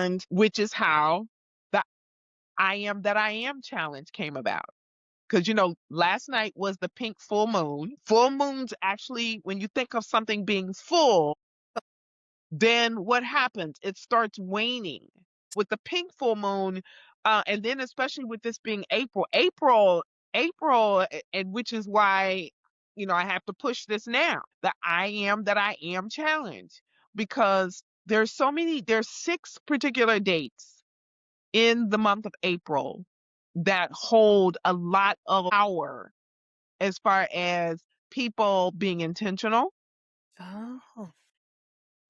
And which is how the I Am That I Am challenge came about. Because, last night was the pink full moon. Full moons actually, when you think of something being full, then what happens? It starts waning with the pink full moon. And then especially with this being April, and which is why, I have to push this now, the I Am That I Am challenge, because there's 6 particular dates in the month of April that hold a lot of power as far as people being intentional, Oh,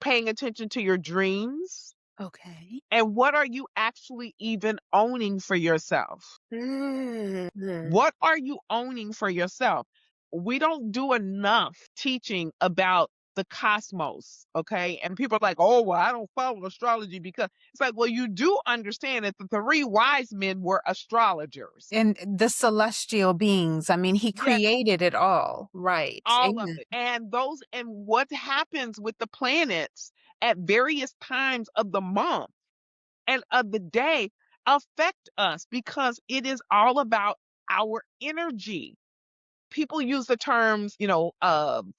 paying attention to your dreams, okay. and what are you actually even owning for yourself? Mm. What are you owning for yourself? We don't do enough teaching about the cosmos, okay? And people are like, oh, well, I don't follow astrology because it's like, well, you do understand that the 3 wise men were astrologers. And the celestial beings, I mean, he Yes, created it all. Right. all of Amen. it. And what happens with the planets at various times of the month and of the day affect us because it is all about our energy. People use the terms,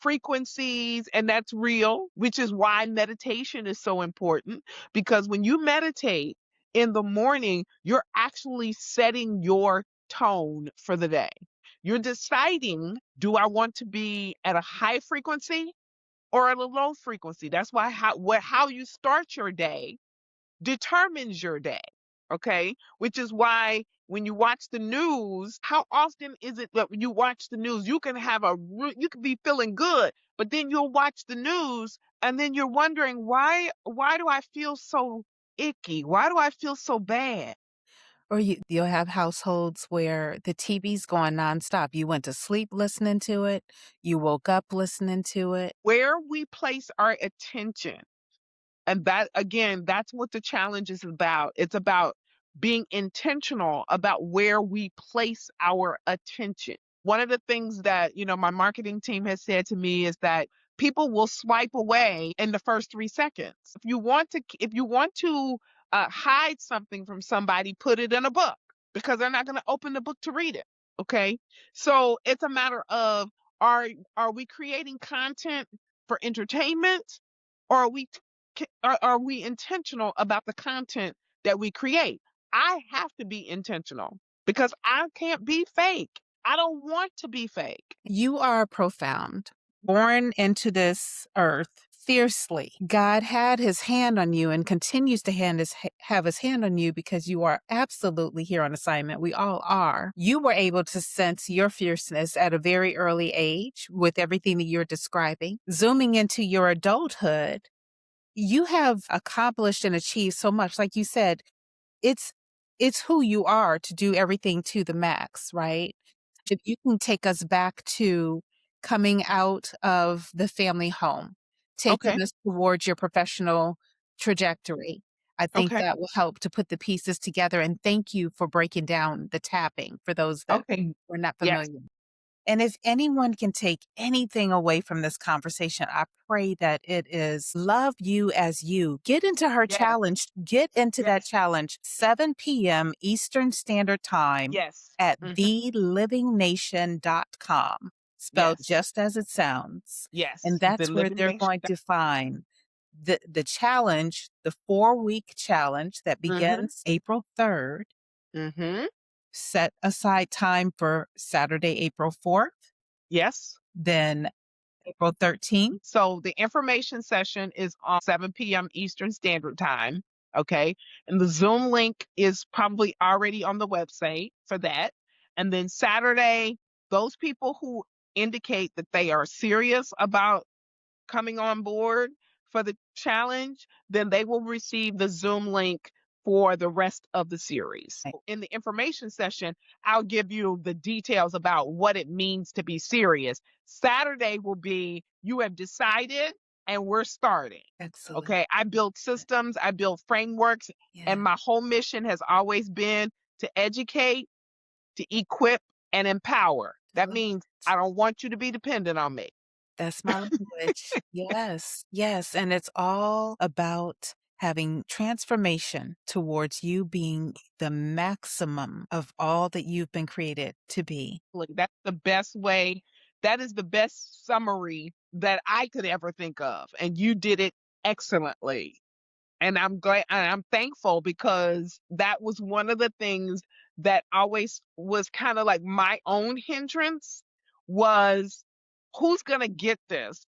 frequencies, and that's real, which is why meditation is so important. Because when you meditate in the morning, you're actually setting your tone for the day. You're deciding, do I want to be at a high frequency or at a low frequency? That's why how you start your day determines your day. Okay. Which is why when you watch the news, how often is it that when you watch the news, you can you can be feeling good, but then you'll watch the news and then you're wondering why do I feel so icky? Why do I feel so bad? Or you'll have households where the TV's going nonstop. You went to sleep listening to it. You woke up listening to it. Where we place our attention. And that, again, that's what the challenge is about. It's about being intentional about where we place our attention. One of the things that, my marketing team has said to me is that people will swipe away in the first 3 seconds. If you want to hide something from somebody, put it in a book because they're not going to open the book to read it. Okay. So it's a matter of, are, are we creating content for entertainment, or are we intentional about the content that we create? I have to be intentional because I can't be fake. I don't want to be fake. You are profound, born into this earth fiercely. God had his hand on you and continues to have his hand on you because you are absolutely here on assignment. We all are. You were able to sense your fierceness at a very early age with everything that you're describing. Zooming into your adulthood, you have accomplished and achieved so much. Like you said, it's it's who you are to do everything to the max, right? If you can take us back to coming out of the family home, taking Okay. us towards your professional trajectory, I think Okay. that will help to put the pieces together. And thank you for breaking down the tapping for those that Okay. were not Yes. familiar. And if anyone can take anything away from this conversation, I pray that it is love you as you. Get into her Yes. challenge. Get into that Yes. challenge, 7 p.m. Eastern Standard Time Yes. at Hmm. thelivingnation.com, spelled Yes. just as it sounds. Yes. And The that's where living they're nation. going to find the challenge, the 4-week challenge that Hmm. begins April 3rd. Hmm. Set aside time for Saturday, April 4th, Yes. then April 13th. So the information session is on 7 p.m. Eastern Standard Time. Okay. And the Zoom link is probably already on the website for that. And then Saturday, those people who indicate that they are serious about coming on board for the challenge, then they will receive the Zoom link for the rest of the series. Right. In the information session, I'll give you the details about what it means to be serious. Saturday will be, you have decided and we're starting. Excellent. Okay. I build systems, I build frameworks, and Yeah. my whole mission has always been to educate, to equip, and empower. I That love means it. I don't want you to be dependent on me. That's my language. Yes. Yes. And it's all about having transformation towards you being the maximum of all that you've been created to be. Look, that's the best way. That is the best summary that I could ever think of. And you did it excellently. And I'm glad and I'm thankful because that was one of the things that always was kind of like my own hindrance was who's going to get this?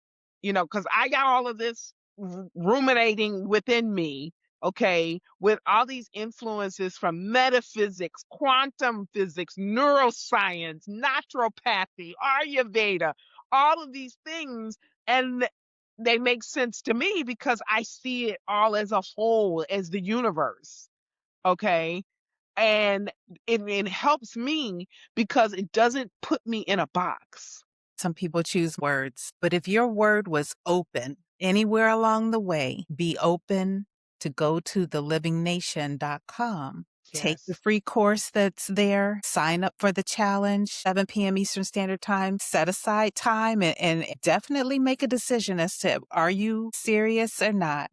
Because I got all of this ruminating within me, okay, with all these influences from metaphysics, quantum physics, neuroscience, naturopathy, Ayurveda, all of these things. And they make sense to me because I see it all as a whole, as the universe, okay? And it helps me because it doesn't put me in a box. Some people choose words, but if your word was open anywhere along the way, be open to go to thelivingnation.com. Take the Yes. free course that's there, sign up for the challenge, 7 p.m. Eastern Standard Time, set aside time and definitely make a decision as to are you serious or not.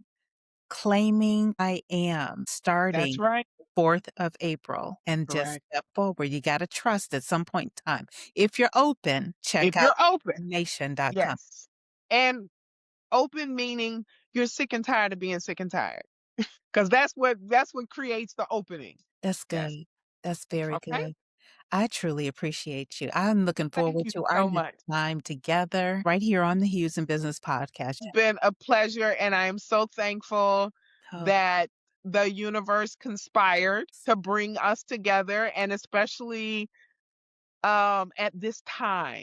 Claiming I am That's starting right. 4th of April and just Correct. step forward. You got to trust at some point in time. If you're open, If check out you're open, nation.com. yes. And open meaning you're sick and tired of being sick and tired. Because that's what creates the opening. That's Yes. good. That's very Okay. good. I truly appreciate you. I'm looking Thank forward you to our so next much. time together right here on the Hues and Business Podcast. It's been a pleasure, and I am so thankful Oh, that the universe conspired to bring us together, and especially at this time.